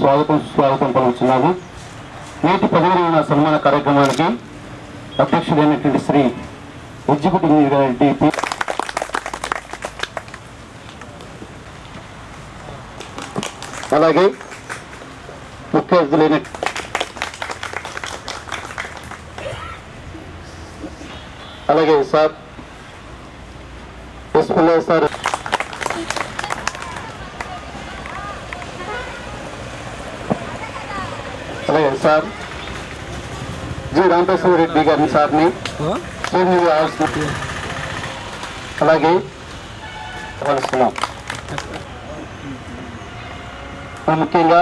స్వాగతం సుస్వాగతం పలుకుతున్నాము. నేటి 15వ సన్మాన కార్యక్రమానికి అధ్యక్షుడైనటువంటి శ్రీ ఎగ్జిక్యూటివ్ రెడ్డి, అలాగే ముఖ్య అతిథులైన అలాగే సార్ ఎస్ పుల్లయ్య సార్, అలాగే సార్ జి రామకృష్ణ రెడ్డి గారిని సార్ని అలాగే కలుస్తున్నాం. ముఖ్యంగా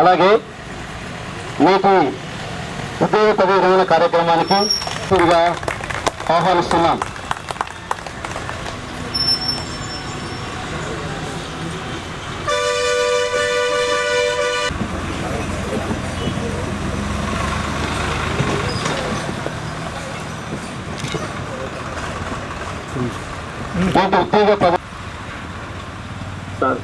అలాగే నేటి ఉద్యోగ పదవి కార్యక్రమానికి పూర్తిగా ఆహ్వానిస్తున్నాం. నేటి ఉద్యోగ పదవి సార్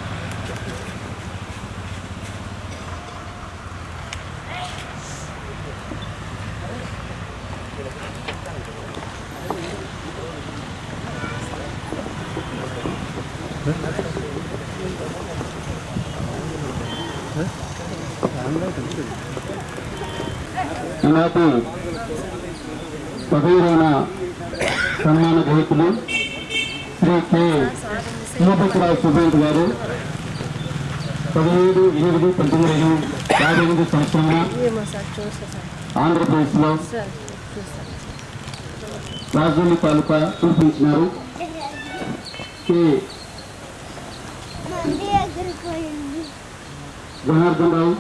ఈనాటి 15వ సన్మాన గ్రహీతులు శ్రీ కె మూపతిరావు సుబ్రహ్మణ్య గారు 17/8/1958 సంవత్సరంలో ఆంధ్రప్రదేశ్లో రాజధాని తాలూకా పిలుపునిచ్చినారు. కె జనార్దన్ రావు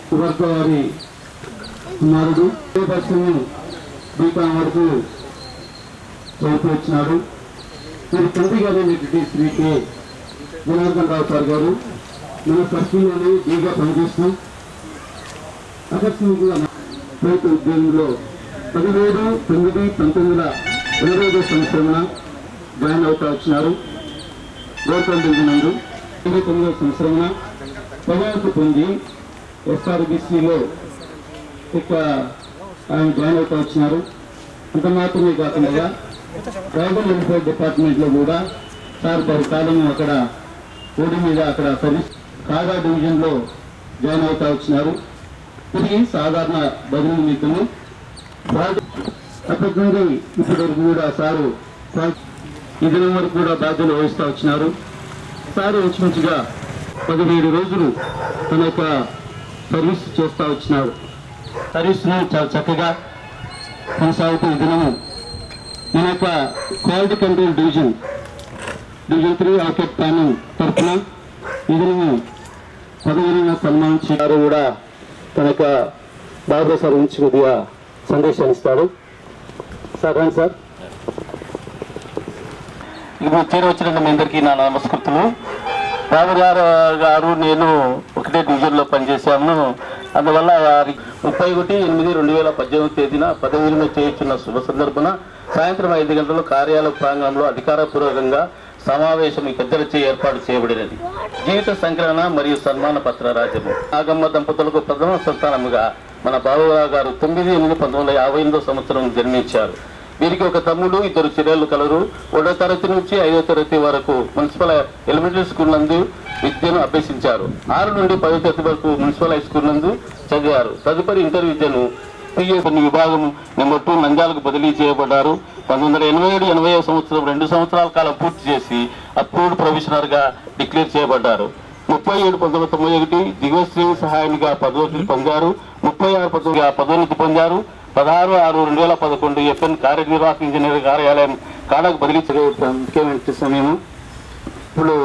సువర్గ వారి కుమారుడు పశ్చిమ బీకాం వరకు చదువుతూ వచ్చినాడు. మరి తండ్రి గారు శ్రీ కె జనార్దన్ రావు సార్ గారు మన పశ్చిమలోనే డీగా పనిచేస్తున్నాం. ఆకస్మికంగా రైతు ఉద్యోగంలో 17/9/1922 సంవత్సరంలో జాయిన్ అవుతా వచ్చినారు. గోల్కొండ నందు 29వ సంవత్సరంలో పదవికి పొంది ఎస్ఆర్బిసిలో ఇక ఆయన జాయిన్ అవుతా వచ్చినారు. అంత మాత్రమే కాకుండా ట్రైబల్ వెల్ఫేర్ డిపార్ట్మెంట్లో కూడా సార్ కాలం అక్కడ ఓడి మీద అక్కడ సర్వీస్ కాగా డివిజన్లో జాయిన్ అవుతా వచ్చినారు. ఇది సాధారణ బదిలీ నిమిత్తము. అప్పటి నుండి ఇప్పటి వరకు కూడా సారు ఈ దినం వరకు కూడా బాధ్యతలు వహిస్తూ వచ్చినారు. సారు ఇంచుమించుగా 17 రోజులు తన యొక్క సర్వీస్ చేస్తూ వచ్చినారు. సర్వీస్ను చాలా చక్కగా కొనసాగుతూ ఈ దినము మన యొక్క క్వాలిటీ కంట్రోల్ డివిజన్ 3 ఆర్కెట్ ప్యానల్ తరఫున ఈ దినము 15వ సన్మానించారు. కూడా తన యొక్క బాబా సార్ నుంచి కొద్దిగా సందేశాన్ని ఇస్తాడు. సార్ రండి సార్. ఇప్పుడు చేరవచ్చిన మీ అందరికీ నా నమస్కృతులు. బాబు గారు నేను ఒకటే డివిజన్లో పనిచేశాము. అందువల్ల 31/8/2018 తేదీన పదవి చేయించున్న శుభ సందర్భన సాయంత్రం 5 గంటల కార్యాలయ ప్రాంగణంలో అధికారపూర్వకంగా సమావేశం ఈ పెద్దలచే ఏర్పాటు చేయబడినది. జీవిత సంకలన మరియు సన్మాన పత్ర రాజ్యము నాగమ్మ దంపతులకు ప్రథమ సంతానముగా మన బాబురావు గారు 9/8/1958 సంవత్సరం జన్మించారు. వీరికి ఒక తమ్ముడు, 2 చెల్లెళ్ళు కలరు. 1వ తరగతి నుంచి 5వ తరగతి వరకు మున్సిపల్ ఎలిమెంటరీ స్కూల్ నందు విద్యను అభ్యసించారు. 6 నుండి 10వ తరగతి వరకు మున్సిపల్ హై స్కూల్ నందు చదివారు. తదుపరి ఇంటర్ విద్యను విభాగం నెంబర్ 2 నంద్యాలకు బదిలీ చేయబడ్డారు. 1987-80 సంవత్సరం 2 సంవత్సరాల కాలం పూర్తి చేసి అప్రూవ్డ్ ప్రొఫెషనర్గా డిక్లేర్ చేయబడ్డారు. 37/1991 దిగువ శ్రేణి సహాయానిగా పదోన్నతి పొందారు. 36/19 పదోన్నతి పొందారు. 16/6/2011 FN కార్యనిర్వాహక ఇంజనీర్ కార్యాలయం కాడకు బదిలీ ముఖ్యమైన సమయము. ఇప్పుడు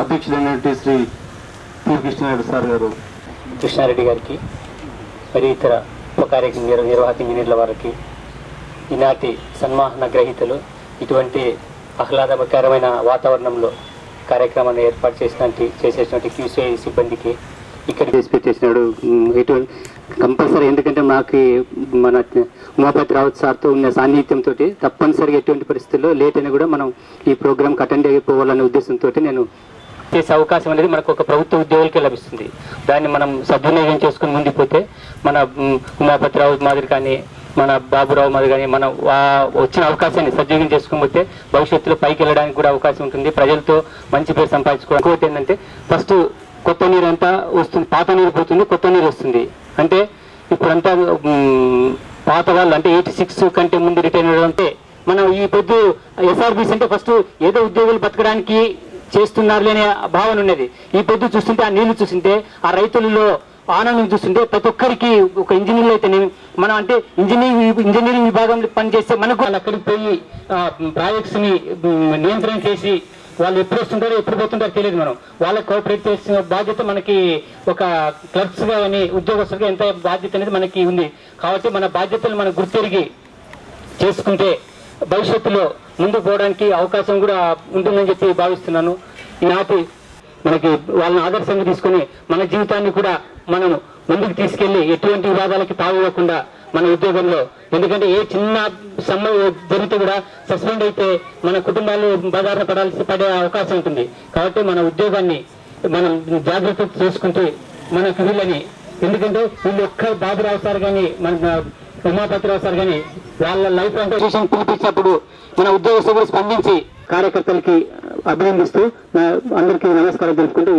అధ్యక్షుడైనటువంటి శ్రీ పి కృష్ణారెడ్డి సార్ గారు, కృష్ణారెడ్డి గారికి, మరి ఇతర ఉపకార్య నిర్వాహక ఇంజనీర్ల వారికి, ఈనాటి సన్మాన గ్రహీతలు ఇటువంటి ఆహ్లాదకరమైన వాతావరణంలో కార్యక్రమాన్ని ఏర్పాటు చేసేటువంటి QCI సిబ్బందికి, ఇక్కడ చేసినాడు కంపల్సరీ, ఎందుకంటే మాకు మన ఉమాపతి రావుత్ సార్తో ఉన్న సాన్నిహిత్యంతో తప్పనిసరిగా ఎటువంటి పరిస్థితుల్లో లేట్ అయినా కూడా మనం ఈ ప్రోగ్రామ్కి అటెండ్ అయిపోవాలనే ఉద్దేశంతో నేను చేసే అవకాశం అనేది మనకు ఒక ప్రభుత్వ ఉద్యోగులకే లభిస్తుంది. దాన్ని మనం సద్వినియోగం చేసుకుని ముందుకు పోతే మన ఉమాపతి రావుత్ మాదిరి కానీ మన బాబురావు మాదిరి కానీ మనం వచ్చిన అవకాశాన్ని సద్వినియోగం చేసుకుని పోతే భవిష్యత్తులో పైకి వెళ్ళడానికి కూడా అవకాశం ఉంటుంది. ప్రజలతో మంచి పేరు సంపాదించుకోవడం. ఇంకోటి ఏంటంటే ఫస్ట్ కొత్త నీరు అంతా వస్తుంది, పాత నీరు పోతుంది, కొత్త నీరు వస్తుంది. అంటే ఇప్పుడంతా పాత వాళ్ళు అంటే 86 కంటే ముందు రిటైర్ అవ్వడం. అంటే మనం ఈ పొద్దు ఎస్ఆర్బీస్ అంటే ఫస్ట్ ఏదో ఉద్యోగులు బతకడానికి చేస్తున్నారు అనే భావన ఉన్నది. ఈ పొద్దు చూస్తుంటే ఆ నీళ్లు చూస్తుంటే ఆ రైతులలో ఆనందం చూస్తుంటే ప్రతి ఒక్కరికి ఒక ఇంజనీర్లు అయితేనే మనం అంటే ఇంజనీరింగ్ విభాగంలో పనిచేస్తే మనకు వాళ్ళు అక్కడికి పోయి ప్రాజెక్ట్స్ ని నియంత్రణ చేసి వాళ్ళు ఎప్పుడు వస్తుంటారో ఎప్పుడు పోతుంటారో తెలియదు. మనం వాళ్ళకి కోఆపరేట్ చేసిన బాధ్యత మనకి ఒక క్లర్క్స్గా కానీ ఉద్యోగస్తులుగా ఎంత బాధ్యత అనేది మనకి ఉంది. కాబట్టి మన బాధ్యతలు మనం గుర్తెరిగి చేసుకుంటే భవిష్యత్తులో ముందుకు పోవడానికి అవకాశం కూడా ఉంటుందని చెప్పి భావిస్తున్నాను. ఈనాటి మనకి వాళ్ళని ఆదర్శంగా తీసుకొని మన జీవితాన్ని కూడా మనం ముందుకు తీసుకెళ్లి ఎటువంటి వివాదాలకి తావివ్వకుండా మన ఉద్యోగంలో, ఎందుకంటే ఏ చిన్న జరిగితే కూడా సస్పెండ్ అయితే మన కుటుంబాలు బజారున పడే అవకాశం ఉంటుంది. కాబట్టి మన ఉద్యోగాన్ని మనం జాగ్రత్త చేసుకుంటూ మనకు వీళ్ళని, ఎందుకంటే వీళ్ళు ఒక్క బాబురావు సార్ కానీ మన ఉమాపతిరావు సార్ కానీ వాళ్ళ లైఫ్ అసోసియేషన్ పిలిపించినప్పుడు మన ఉద్యోగస్తులు స్పందించి కార్యకర్తలకి అభినందిస్తూ అందరికీ నమస్కారం తెలుపుకుంటూ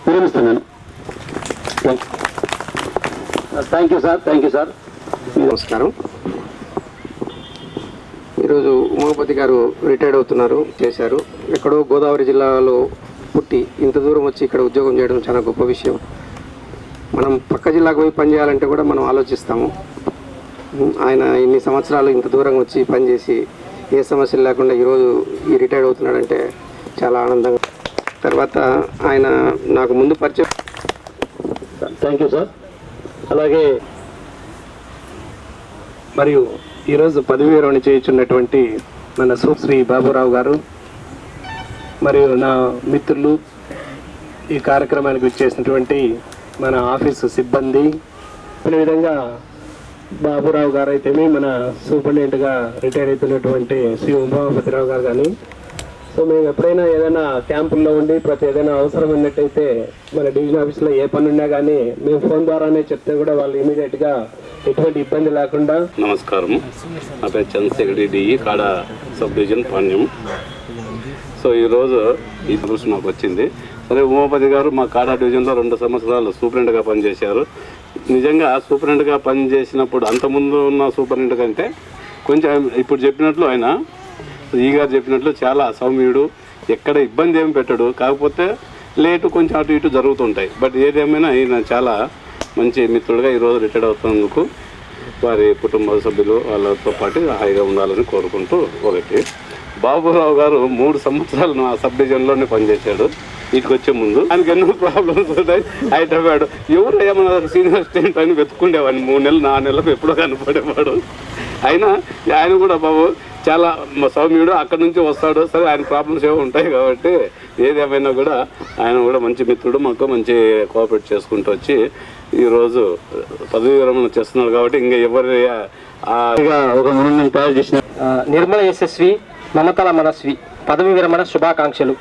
విరమిస్తున్నాను. Thank you sir. Thank you sir. నమస్కారం. ఈరోజు ఉమాపతి గారు రిటైర్డ్ అవుతున్నారు, చేశారు. ఎక్కడో గోదావరి జిల్లాలో పుట్టి ఇంత దూరం వచ్చి ఇక్కడ ఉద్యోగం చేయడం చాలా గొప్ప విషయం. మనం పక్క జిల్లాకు పోయి పని చేయాలంటే కూడా మనం ఆలోచిస్తాము. ఆయన ఇన్ని సంవత్సరాలు ఇంత దూరం వచ్చి పనిచేసి ఏ సమస్యలు లేకుండా ఈరోజు ఈ రిటైర్డ్ అవుతున్నాడంటే చాలా ఆనందంగా. తర్వాత ఆయన నాకు ముందు పరిచయం. Thank you sir. అలాగే మరియు ఈరోజు పదవి విరమణ చేయించున్నటువంటి మన శ్రీ బాబురావు గారు మరియు నా మిత్రులు, ఈ కార్యక్రమానికి వచ్చేసినటువంటి మన ఆఫీసు సిబ్బంది, అదే విధంగా బాబురావు గారు అయితేనే మన సూపరింటెండెంట్గా రిటైర్ అవుతున్నటువంటి శ్రీ ఉమాపతిరావు గారు కానీ. సో మేము ఎప్పుడైనా ఏదైనా క్యాంపుల్లో ఉండి ప్రతి ఏదైనా అవసరం ఉన్నట్టయితే మన డివిజన్ ఆఫీస్లో ఏ పని ఉన్నా కానీ మేము ఫోన్ ద్వారానే చెప్తే కూడా వాళ్ళు ఇమీడియట్గా ఎటువంటి ఇబ్బంది లేకుండా. నమస్కారం, నా పేరు చంద్రశేఖర్ డిఈ కాడ సబ్ డివిజన్ పాణ్యం. సో ఈరోజు ఈ దృష్టి నాకు వచ్చింది. సరే, ఉమాపతి గారు మా కాడా డివిజన్లో 2 సంవత్సరాలు సూపరింటెండెంట్గా పనిచేశారు. నిజంగా సూపరింటెండెంట్గా పనిచేసినప్పుడు అంతకుముందు ఉన్న సూపరింటెండెంట్ కంటే కొంచెం ఇప్పుడు చెప్పినట్లు ఆయన ఈ గారు చెప్పినట్లు చాలా సౌమ్యుడు, ఎక్కడ ఇబ్బంది ఏమి పెట్టడు. కాకపోతే లేటు కొంచెం అటు ఇటు జరుగుతుంటాయి. బట్ ఏదేమైనా ఈయన చాలా మంచి మిత్రుడుగా ఈరోజు రిటైర్డ్ అవుతున్నందుకు వారి కుటుంబ సభ్యులు వాళ్ళతో పాటు హాయిగా ఉండాలని కోరుకుంటూ. ఒకటి, బాబురావు గారు 3 సంవత్సరాలు నా సబ్ డివిజన్లోనే పనిచేశాడు. ఇటుకు వచ్చే ముందు ఆయనకి ఎన్నో ప్రాబ్లమ్స్ ఉంటాయి. హైదరాబాద్ ఎవరు ఏమన్నా సీనియర్ అసిస్టెంట్ అని వెతుక్కుండేవాడిని. 3 నెలలు 4 నెలలకు ఎప్పుడో కనపడేవాడు. ఆయన కూడా బాబు చాలా సౌమ్యుడు, అక్కడి నుంచి వస్తాడు. సరే, ఆయన ప్రాబ్లమ్స్ ఏమో ఉంటాయి కాబట్టి ఏదేమైనా కూడా ఆయన కూడా మంచి మిత్రుడు, మాకు మంచి కోఆపరేట్ చేసుకుంటూ వచ్చి ఈరోజు పదవి విరమణ చేస్తున్నాడు. కాబట్టి ఇంకా ఎవరి ఒక మనం తయారు చేసిన నిర్మల యశస్వి మమతల మనస్వి పదవి విరమణ శుభాకాంక్షలు.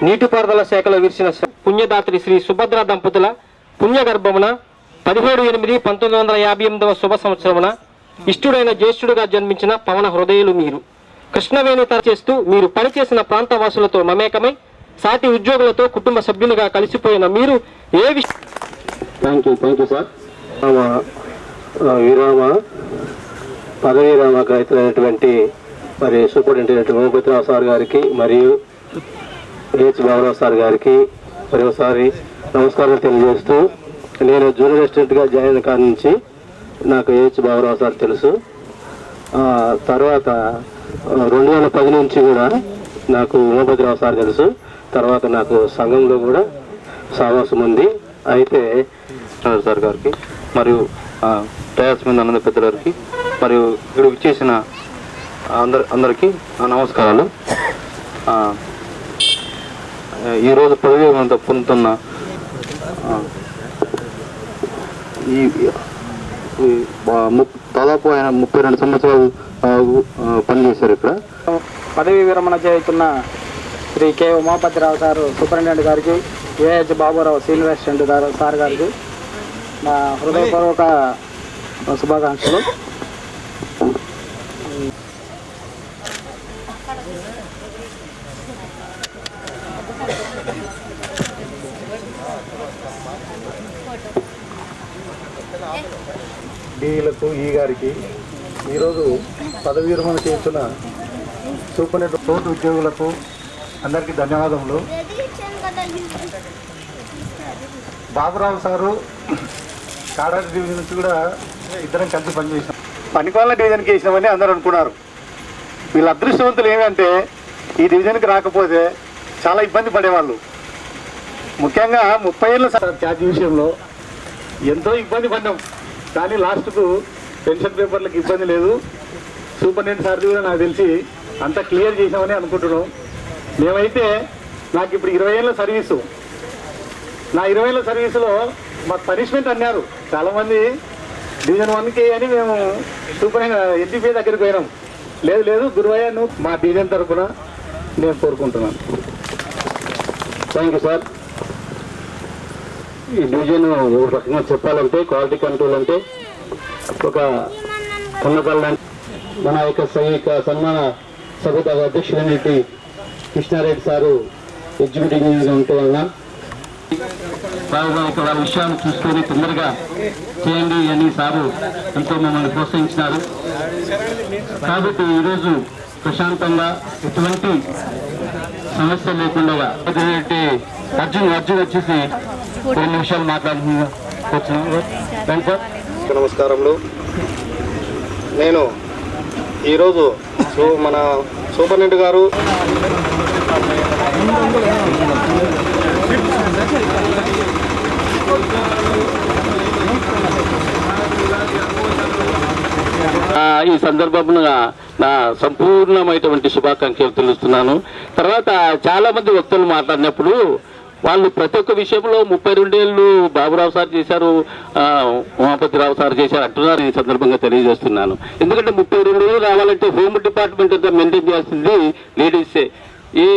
నీటిపారుదల శాఖలో విరిసిన పుణ్యదాత్రి శ్రీ సుభద్ర దంపతుల పుణ్యగర్భమున 17/8/1958 శుభ సంవత్సరమున ఇష్టుడైన జ్యేష్ఠుడుగా జన్మించిన పవన హృదయులు మీరు. కృష్ణవేణి చేస్తూ మీరు పనిచేసిన ప్రాంతవాసులతో మమేకమై సాటి ఉద్యోగులతో కుటుంబ సభ్యులుగా కలిసిపోయిన మీరు ఏ థ్యాంక్ యూ సార్. విరామ పదవీ విరామ రైతులైనటువంటి మరి సూపరింటెండెంట్ ఉమాపతిరావు సార్ గారికి మరియు హెచ్ బాబురావు సార్ గారికి మరి ఒకసారి నమస్కారం తెలియజేస్తూ, నేను జూనియర్ అసిస్టెంట్గా జాయిన్ అయిన కాడి నుంచి నాకు హెచ్ బాబురావు సార్ తెలుసు. తర్వాత 2010 నుంచి కూడా నాకు ఉమాపతిరావు సార్ తెలుసు. తర్వాత నాకు సంఘంలో కూడా సావాసం ఉంది. అయితే సార్ గారికి మరియు టయాస్ మీద అన్నది పెద్దలకి మరియు ఇక్కడ ఇచ్చేసిన అందరికీ నమస్కారాలు. ఈరోజు పదవి పొందుతున్న దాదాపు ఆయన 32 సంవత్సరాలు పనిచేశారు ఇక్కడ. పదవీ విరమణ చేస్తున్న Shri K Umapathirao sir superintendent గారికి, AH Baburao senior assistant sir గారికి నా హృదయపూర్వక శుభాకాంక్షలు. డీలకు ఈ గారికి ఈరోజు పదవీ విరమణ చేస్తున్న సూపరింటెండెంట్ తోటి ఉద్యోగులకు అందరికీ ధన్యవాదములు. బాబురావు సారు కాడారి డివిజన్ నుంచి కూడా ఇద్దరం కలిసి పనిచేసాం. పనికొండ డివిజన్కి వేసినామని అందరూ అనుకున్నారు. వీళ్ళ అదృష్టవంతులు ఏమంటే ఈ డివిజన్కి రాకపోతే చాలా ఇబ్బంది పడేవాళ్ళు. ముఖ్యంగా 30 ఏళ్ళ ఛార్జ్ విషయంలో ఎంతో ఇబ్బంది పడ్డాం. కానీ లాస్ట్కు పెన్షన్ పేపర్లకు ఇబ్బంది లేదు. సూపరింటెండెంట్ సార్ది కూడా నాకు తెలిసి అంతా క్లియర్ చేసామని అనుకుంటున్నాం. మేమైతే నాకు ఇప్పుడు 20 ఏళ్ళ సర్వీసు. నా 20 ఏళ్ళ సర్వీసులో మాకు పనిష్మెంట్ అన్నారు చాలామంది. డివిజన్ 1కి అని మేము సూపరింటెండెంట్ ఎన్టీపీ దగ్గరికి పోయినాం. లేదు గురువయ్య నువ్వు మా డివిజన్ తరఫున నేను కోరుకుంటున్నాను. Thank you sir. ఈ డివిజన్ ఒక రకంగా చెప్పాలంటే క్వాలిటీ కంట్రోల్ అంటే ఒక కొన్నపల్లి మన యొక్క సన్మాన సభ అధ్యక్షుడైనటువంటి కృష్ణారెడ్డి సారు ఎగ్జిక్యూటివ్ ఉంటే వలన వారి విషయాన్ని చూసుకొని తొందరగా చేయండి అని సారు ఎంతో మమ్మల్ని ప్రోత్సహించినారు. కాబట్టి ఈరోజు ప్రశాంతంగా ఎటువంటి సమస్య లేకుండా అర్జున్ వచ్చేసి 2 నిమిషాలు మాట్లాడుతున్నా థ్యాంక్ సార్. నమస్కారములు. నేను ఈరోజు మన సూపరింటెండెంట్ గారు ఈ సందర్భంగా నా సంపూర్ణమైనటువంటి శుభాకాంక్షలు తెలుస్తున్నాను. తర్వాత చాలా మంది వ్యక్తులు మాట్లాడినప్పుడు వాళ్ళు ప్రతి ఒక్క విషయంలో 32 ఏళ్ళు బాబురావు సార్ చేశారు, ఉమాపతిరావు సార్ చేశారు అంటున్నారు. ఈ సందర్భంగా తెలియజేస్తున్నాను. ఎందుకంటే 32 ఏళ్ళు రావాలంటే హోమ్ డిపార్ట్మెంట్ అంతా మెయింటైన్ చేయాల్సింది లేడీసే. A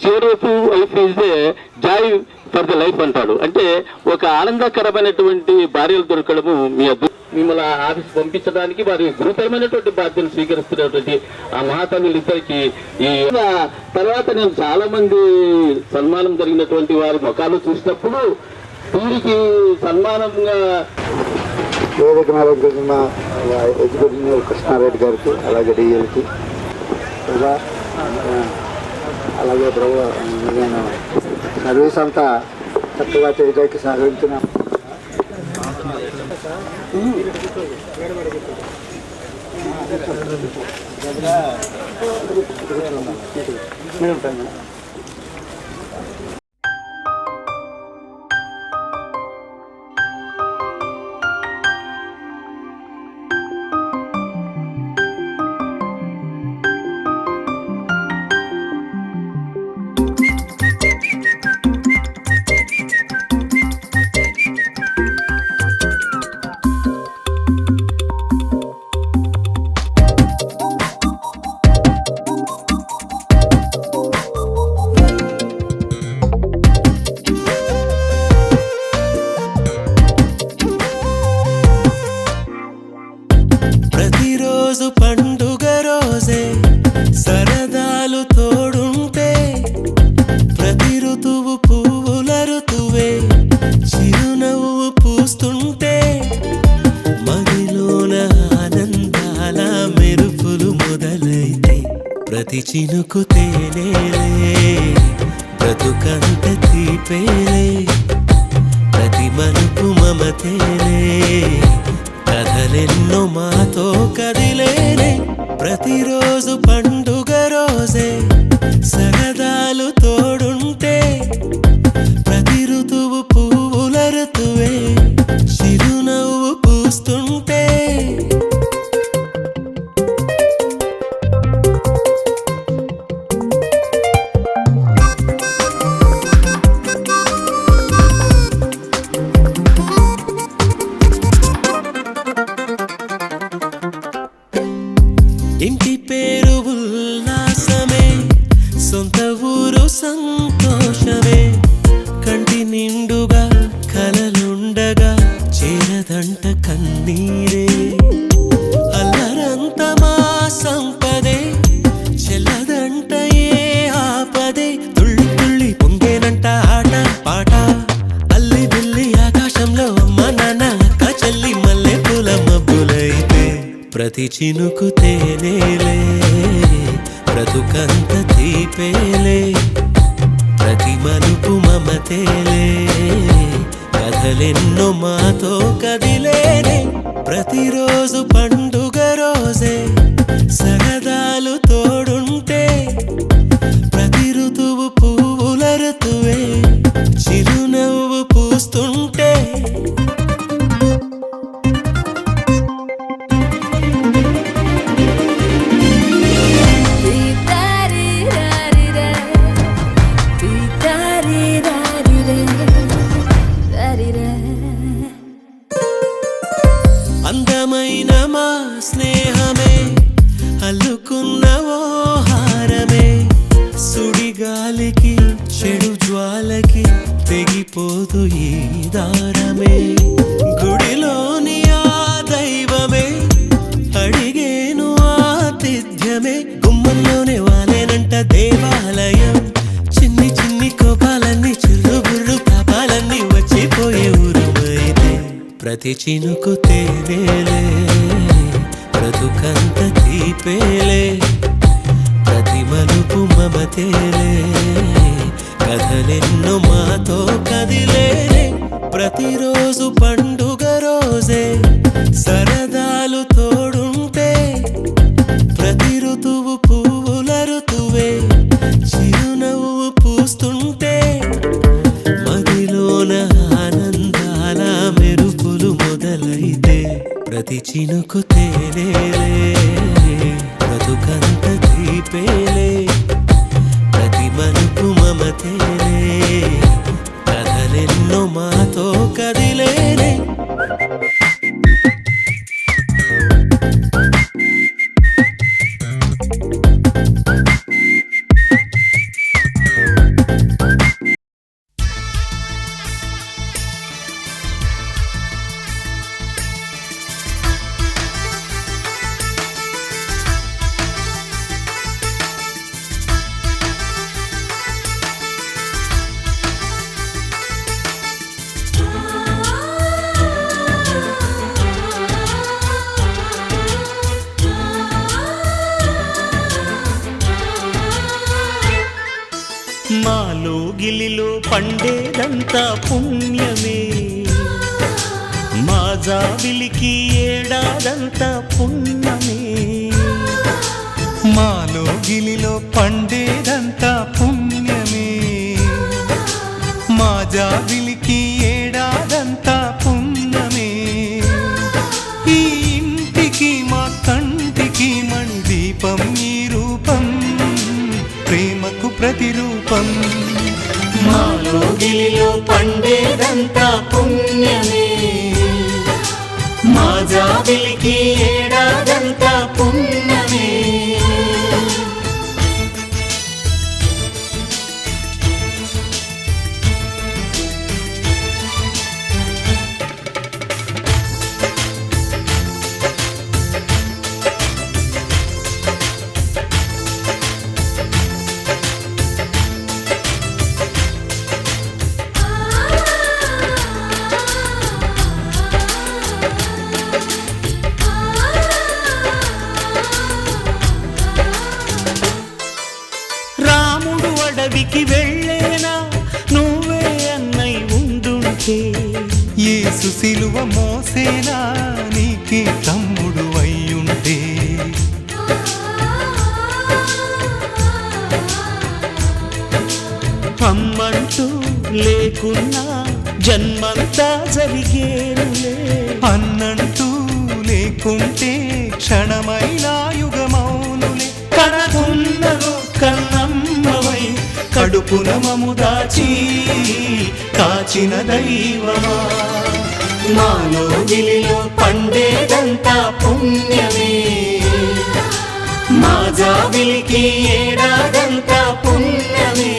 chair of life is a joy for the life అంటాడు. అంటే ఒక ఆనందకరమైనటువంటి భార్యలు దొరకడము మిమ్మల్ని ఆఫీస్ పంపించడానికి వారి గురుతరమైనటువంటి బాధ్యతలు స్వీకరిస్తున్నటువంటి ఆ మహాతల్లులిద్దరికి ఈ తర్వాత నేను చాలా మంది సన్మానం జరిగినటువంటి వారి ముఖాలు చూసినప్పుడు వీరికి సన్మానంగా వేదికన ఎగ్జిక్యూటివ్ కృష్ణారెడ్డి గారికి, అలాగే డిఎల్కి, అలాగే నేను సర్వీస్ అంతా చక్కగా చేయడానికి సహకరించిన ప్రతి చినుకు తేనేలే బ్రతుకంత తీపేలే ప్రతి మలుపు మమతేలే కథలెన్నో మాతో కదిలేనే ప్రతిరోజు పండుగ రోజే సరదాలు తోడుంటే ప్రతి ఋతువు పువ్వుల ఋతువే చిరునవ్వు పూస్తుంటే చెల్లదంట కన్నీరే అల్లరంత మా సంపదే చెల్లదంట ఏ ఆపదే తుళ్ళి తుళ్ళి పొంగేనంట ఆట పాట అల్లి బిల్లి ఆకాశంలో అమ్మ నాన్న అక్క చెల్లి మల్లె పూల మబ్బులైతే ప్రతి చినుకు తేనేలే బ్రతుకంత తీపేలే ప్రతి మలుపు మమతేలే కథలెన్నో మాతో కదిలేనే ప్రతిరోజు పండుగ రోజే సరదాలు తోడుంటే ప్రతి ఋతువు పువ్వుల ఋతువే చిరునవ్వు పూస్తుంటే అందమైన మా స్నేహమే అల్లుకున్న ఓ హారమే సుడిగాలికి చెడు జ్వాలకి తెగిపోదు ఈ దారమే గుడిలోని ఆ దైవమే అడిగేను ఆతిథ్యమే గుమ్మంలోనే వాలేనంట దేవాలయం చిన్ని చిన్ని కోపాలన్నీ చిల్లుబుర్రు పాపాలన్నీ వచ్చిపోయే ఊరుమైతే ప్రతి చినుకు తేనేలే బ్రతుకంత తీపేలే ప్రతి మలుపు మమతేలే కథలెన్నో మాతో కదిలేనే ప్రతిరోజు పండుగ రోజే సరదాలు తోడుంటే ప్రతి ఋతువు పువ్వుల ఋతువే చిరునవ్వు పూస్తుంటే మదిలోన ఆనందాల మెరుపులు మొదలైతే ప్రతి చినుకు తేనేలే బ్రతుకంత తీపేలే ప్రతి మలుపు మమతేలే కథలెన్నో మాతో కదిలేనే మాలో గిలిలో పండేదంతా పుణ్యమే మా జాబిలికి ఏడాదంతా పుణ్యమే మాలో గిలిలో పండేదంతా పుణ్యమే మా జాబిలికి ఏడాదంతా పుణ్యమే ఈ ఇంటికి మా కంటికి మణి దీపం ఈ రూపం ప్రేమకు ప్రతిరూపం మాలో గిలిలో పండేదంతా పుణ్యమే మా జాబిలికి ఏడాదంతా పుణ్యమే అడవికి వెళ్ళేనా నువ్వే అన్నై ఉండుంటే యేసు సిలువ మోసేనా నీకే తమ్ముడు అయ్యుంటే అమ్మంటూ లేకున్నా జన్మంతా జరిగేనులే అన్నంటూ లేకుంటే క్షణమైనా యుగమౌనులే కడగున్నలో కన్నమ్మవై కడుపున మము దాచి కాచిన దైవమా మాలో గిలిలో పండేదంతా పుణ్యమే మా జాబిలికి ఏడాదంతా పుణ్యమే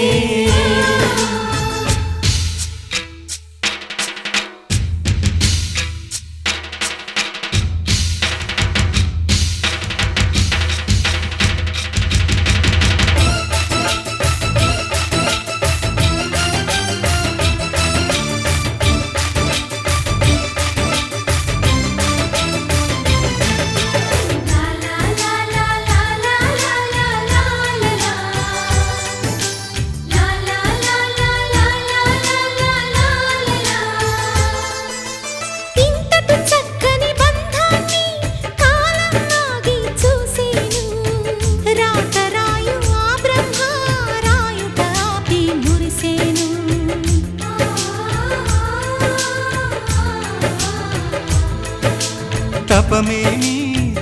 తపమేమి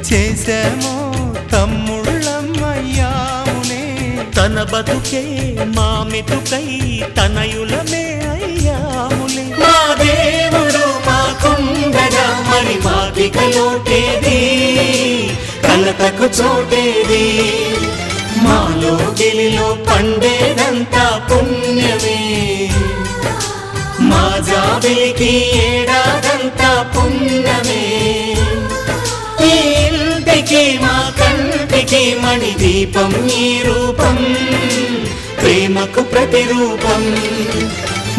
చేశామో తమ్ముళ్ళమ్మయ్యాములే. తన బతుకే మా మెతుకై తనయులమే అయ్యాములే. మా దేవుడు మాకుండగా మరి మాకిక లోటేది, కలతకు చోటేది. మాలో గిలిలో పండేదంతా పుణ్యమే, మా జాబిలికి ఏడాదంతా పుణ్యమే. ఈ ఇంటికి మా కంటికి మణి దీపం ఈ రూపం, ప్రేమకు ప్రతిరూపం.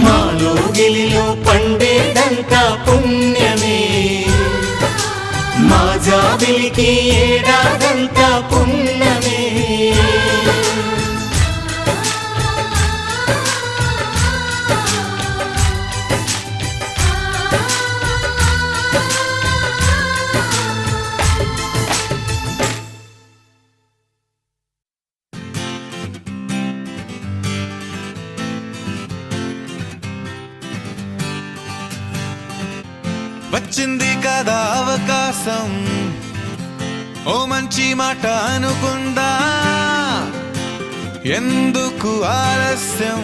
మాలో గిలిలో పండేదంతా పుణ్యమే, మా జాబిలికి ఏడాదంతా పుణ్యమే. వచ్చింది కదా అవకాశం, ఓ మంచి మాట అనుకుందా. ఎందుకు ఆలస్యం,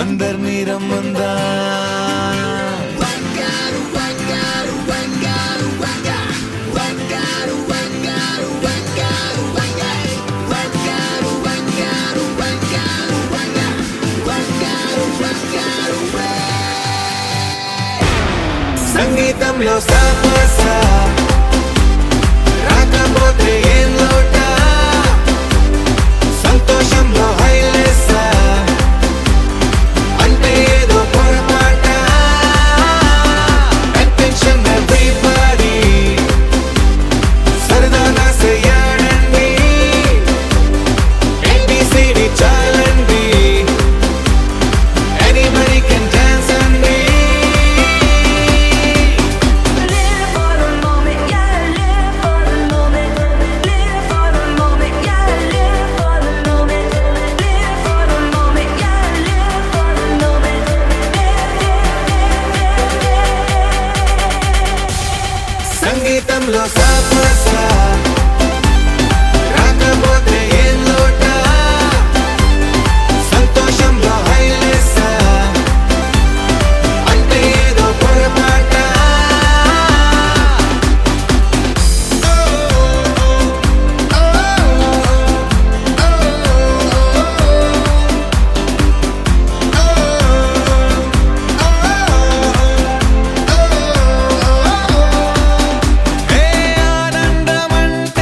అందర్నీ రమ్మందా. సంగీతంలో సమస్య రాకపోతే ఏం లోట, సంతోషంలో హైలెస్ అంటే ఏదో పొరపాట. అటెన్షన్ ఎవ్రీబడీ సరదాగా చేయాలండి, ABCD చాలండి, anybody can dance అండి. సంగీతంలో సమస్య రాకపోతే ఏం లోట, సంతోషంలో హైలెస్ అంటే ఏదో పొరపాట. ఆనందమంటే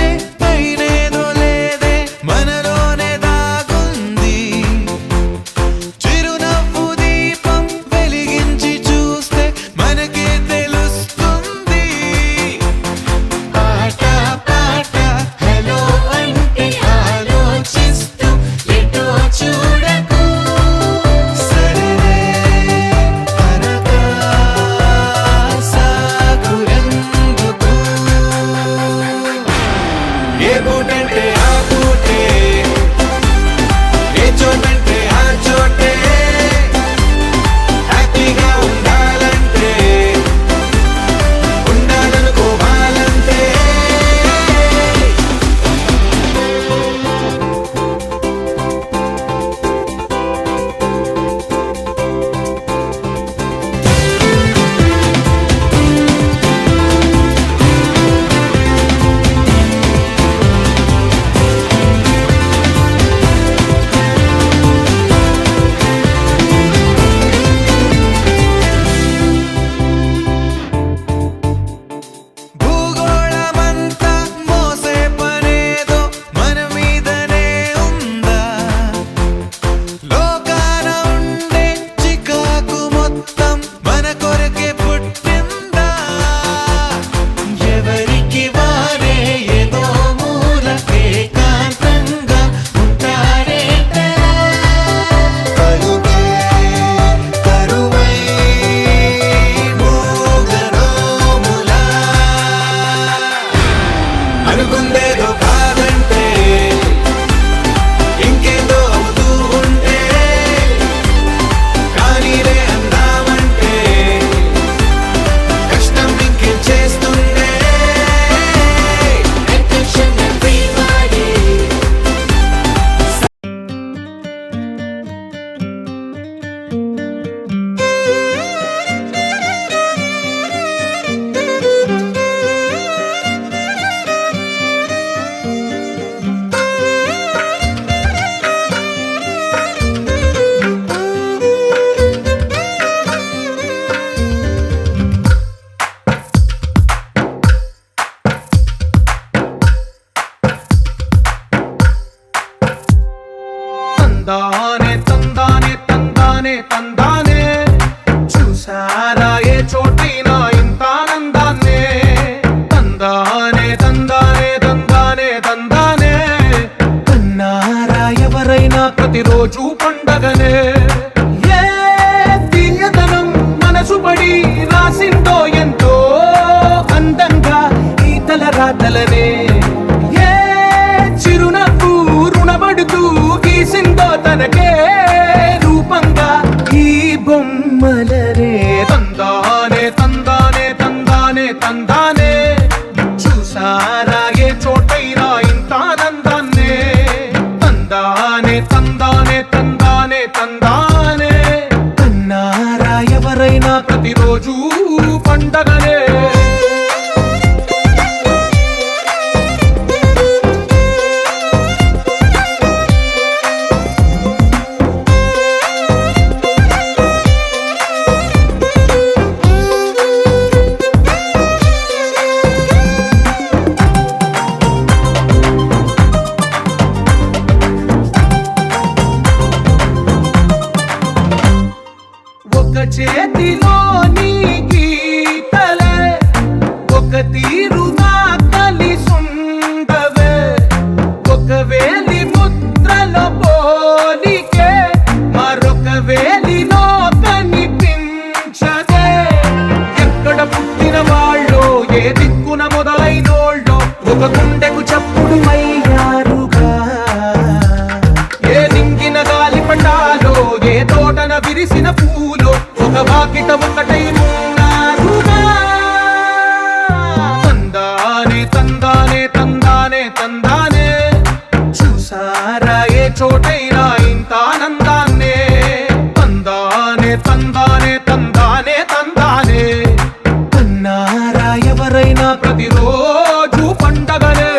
ఎవరైనా ప్రతిరోజు పండగలే.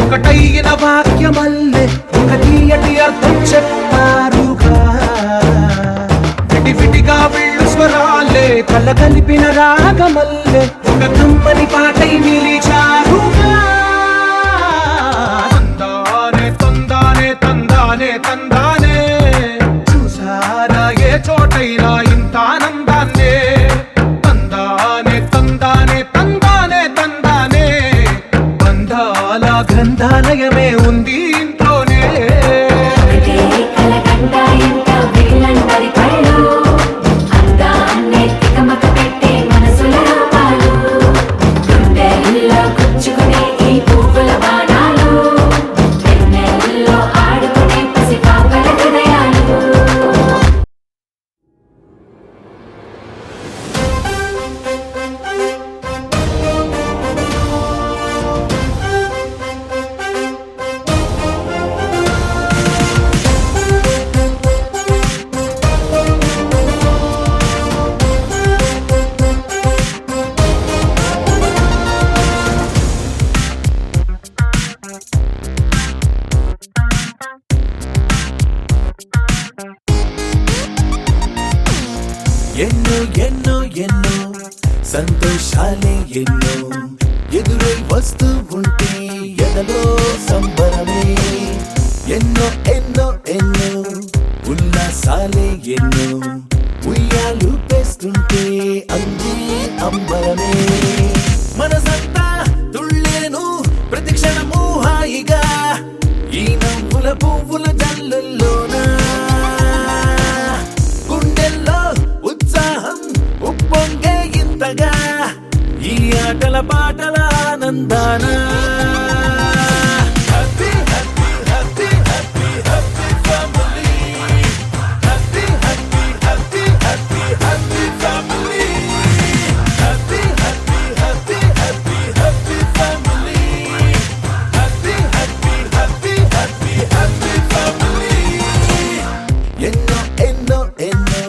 ఒకటైన వాక్యమల్లే ఒక తీయటి అర్థం చెప్పారుగా. విడివిడిగా వీళ్ళు స్వరాలే కళ్ళ కలిపిన రాగమల్లే ఒక కమ్మని పాటై నిలిచారుగా. తందానే తందానే తందానే తందానే చూసారా ఏ చోటైనా ఇంత ఆనందాన్నే. తందానే తందానే తందానే తందానే బంధాల గ్రంథాలయమే ఉంది ఇంట్లోనే. ఎన్నో ఎన్నో ఎన్నో సంతోషాలే ఎన్నో ఎదురై వస్తూ ఉంటే ఎదలో సంబరమే. ఎన్నో ఎన్నో ఎన్నో ఉల్లాసాలే ఎన్నో ఉయ్యాలు పేస్తుంటే అందే అంబరమే. మనసంతా తుళ్ళేను ప్రతి క్షణము హాయిగా ఈ నవ్వుల పువ్వుల జల్లుల్లోనా. గుండెల్లో ఉత్సాహం ఉప్పొంగే ఇంతగా ఈ ఆటల పాటల ఆనందాన. ఎన్నో ఎన్నో ఎన్నో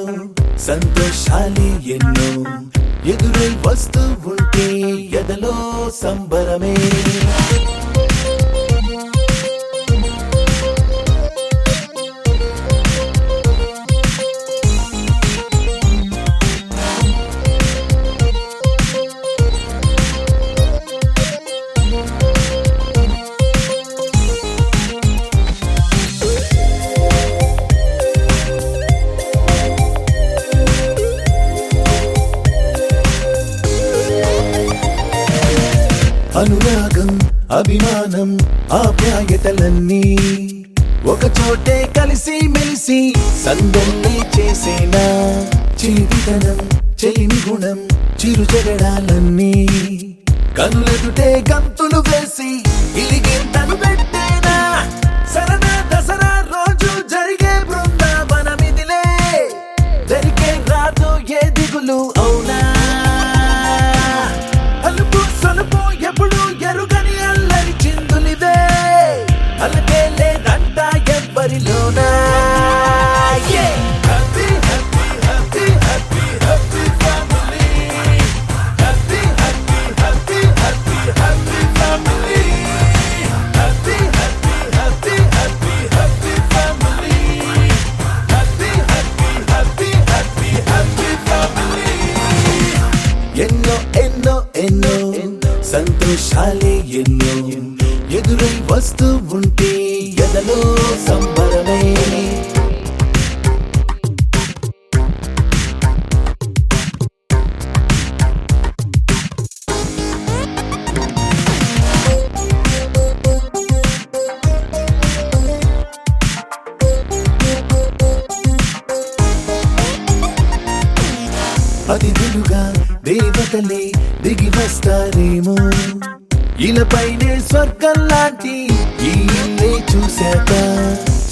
సంతోషాలే ఎన్నో ఎదురై వస్తూ ఉంటే ఎదలో సంబరమే. అనురాగం అభిమానం ఆప్యాయతలన్నీ ఒక చోటే కలిసి మెలిసి సందల్లే చేసేనా. చిలిపితనం చెలిమి గుణం చిరు జగడాలన్నీ కనులెదుటే గంతులు వేసి ఇలిగింతలు పెట్టేనా. సరదా దసరా రోజు జరిగే బృందావనమిదిలే జరిగే రాదు ఏ దిగులు అవునా. అలుపు సలుపు ఎప్పుడు ఎరుగని అల్లరి చిందులిదే అలకే లేదంట ఎవ్వరిలోనా. Happy దిగి వస్తారేమో. ఇలపైనే స్వర్గం లాంటి ఈ ఇల్లే చూశాక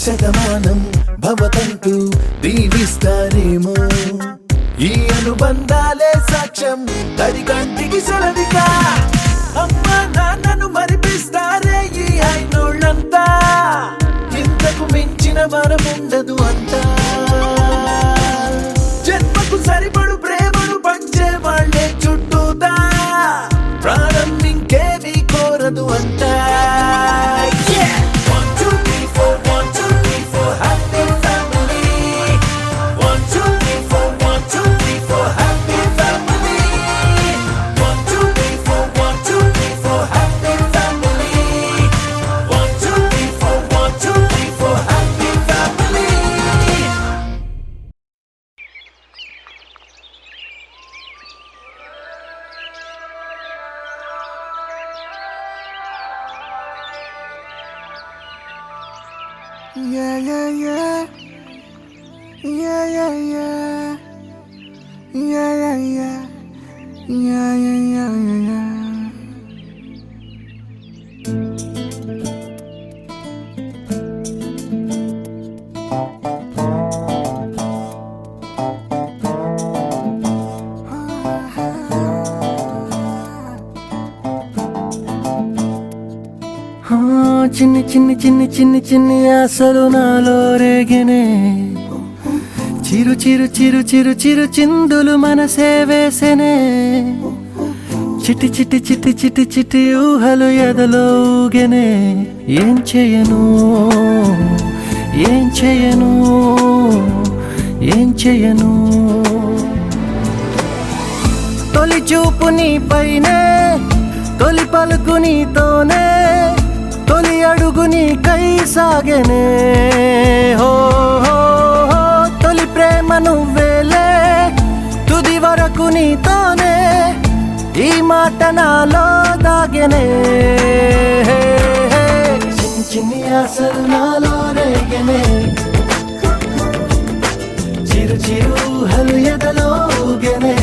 శతమానం భవతంటూ దీవిస్తారేమో. ఈ అనుబంధాలే సాక్ష్యం తడి కంటికి సెలవిగా. అమ్మా నాన్నను మరిపిస్తారే ఈ అయినోళ్ళంతా. ఇంతకు మించిన వరముండదు అంతా. జన్మకు సరిపడు ప్రేమను పంచే వాళ్ళే చుట్టూతా. ప్రాణం ఇంకేమీ కోరదు అంతా. Yeah, yeah, yeah. Yeah, yeah, yeah. Yeah, yeah, yeah. Yeah, yeah, yeah, yeah, yeah. చిన్ని చిన్ని చిన్ని చిన్ని చిన్ని ఆశలు నాలో రేగెనే. చిరు చిరు చిరు చిరు చిరు చిందులు మనసే వేసెనే. చిటి చిటి చిటి చిటి చిటి ఊహలు ఎదలో ఊగెనే. ఏం చేయను ఏం చేయను ఏం చేయను. తొలి చూపు నీ పైనే, తొలి పలుకు నీతోనే, తొలి అడుగు నీకై సాగెనే. హో హో హో తొలి ప్రేమ నువ్వేలే, తుది వరకు నీతోనే. ఈ మాట నాలో దాగెనే. చిన్ని చిన్ని ఆశలు నాలో రేగెనే. చిరు చిరు ఊహలు ఎదలో ఊగెనే.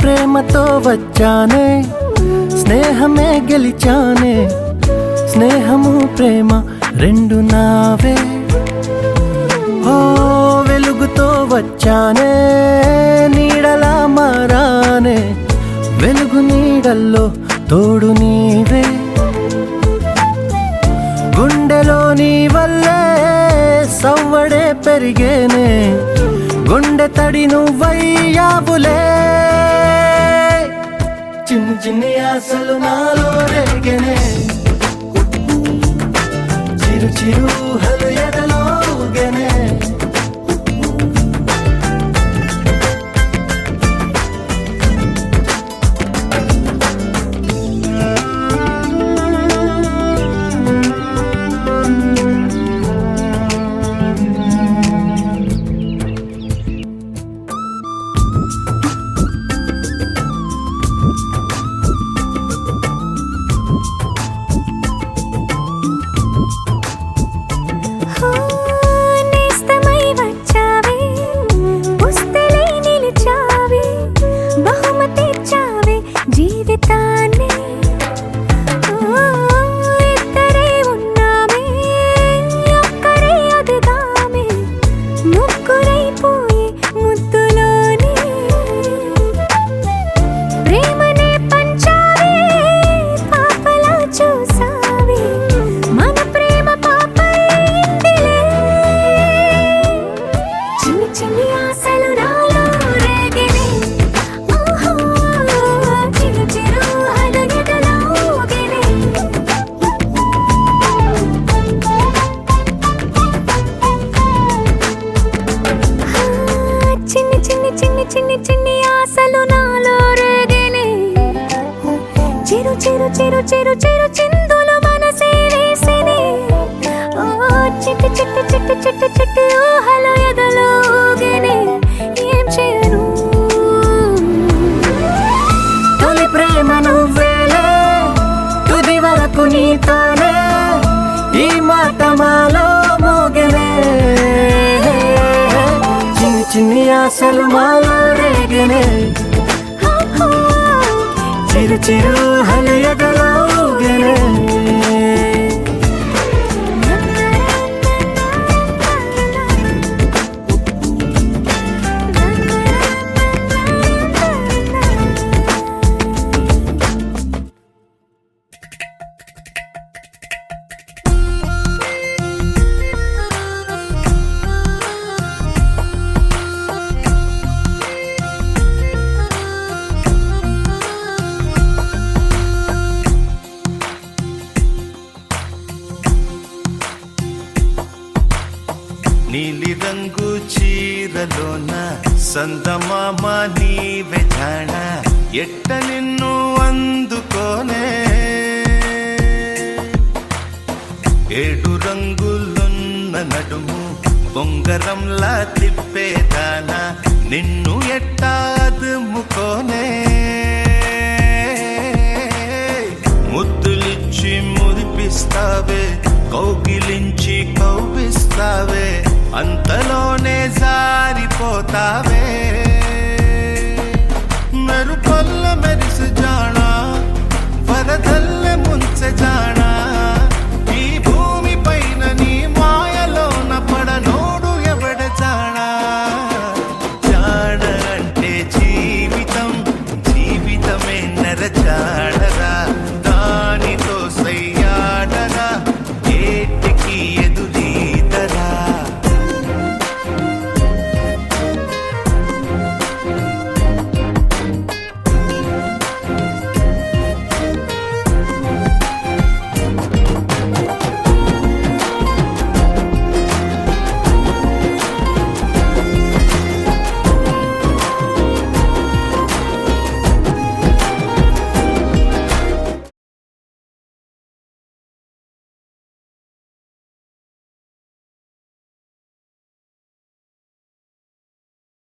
ప్రేమతో వచ్చానే, స్నేహమే గెలిచానే. స్నేహము ప్రేమ రెండు నావే. ఓ వెలుగుతో వచ్చానే, నీడలా మారానే. వెలుగు నీడల్లో తోడు నీవే. గుండెలో నీ వల్లే సవ్వడే పెరిగేనే. గుండె తడి నువ్వయ్యావులే. చిన్ని చిన్ని ఆశలు నాలో రేగెనే. చిరు చిరు ఊహలు ఎదలో ఊగెనే. Oh చిట్టి చిట్టి చిట్టి ఊహలు ఎదలో ఊగెనే ఏం చేయను తొలి ప్రేమ నువ్వేలే తుది వరకు నీతోనే ఈ మాట మాలో మోగనే చిన్ని చిన్ని ఆశలు మాలో రేగనే చిరు చిరు ఊహలు ఎదలో ఊగనే నీలి రంగు చీరలోన సందమామ నీవే జాణ ఎట్ట నిన్ను అందుకోనే ఏడు రంగులున్న నడుము బొంగరంలా తిప్పేదానా నిన్ను ఎట్టా అదుముకోనే ముద్దులిచ్చి మురిపిస్తావే కౌగిలించి కౌగిస్తావే అంతలోనే జారిపోతావే